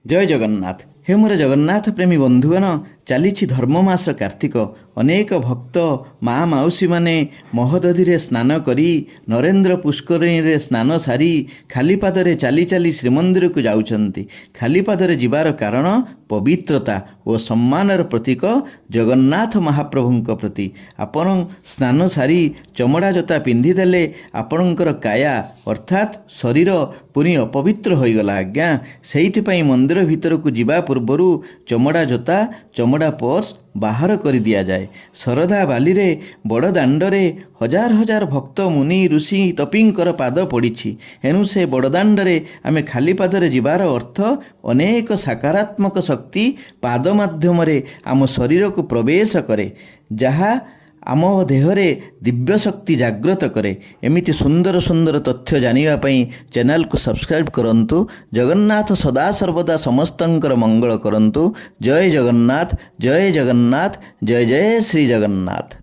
जय जगन्नाथ। हे मोर जगन्नाथ प्रेमी बंधुगण, चली धर्ममास कार्तिक। अनेक भक्त माँ मौसी माने महोदधि स्नान करी नरेन्द्र पुष्करिणी स्नान सारी खाली पादरे चली चली श्रीमंदिर को जाउछंती। खाली पादरे जिबार कारण पवित्रता और सम्मानर प्रतीक जगन्नाथ महाप्रभुंक प्रति। आपण स्नान सारी चमड़ा जोता पिंधिदेले आपणकर काया अर्थात शरीर पुनी अपवित्र होईगला आज्ञा। सेइथिपाई मंदिर भितर को जिबा पूर्वरु चमड़ा जोता चमड़ा पर्स बाहर कर दिया जाए। शरधा बाली रे बड़ दाण्डरे हजार हजार भक्त मुनि ऋषि तपींकर पाद पड़ी। एणु से बड़दाण्डरे आमे खाली पादरे जिबार अर्थ अनेक सकारात्मक शक्ति पाद माध्यम आम शरीर को प्रवेश करे, जहा आम देहरे दिव्य शक्ति जागृत करे। एमिति सुंदर सुंदर तथ्य जानिबा चैनल को सब्सक्राइब करंतु। जगन्नाथ सदा सर्वदा समस्तंकर मंगल करंतु। जय जगन्नाथ, जय जगन्नाथ, जय जय श्री जगन्नाथ।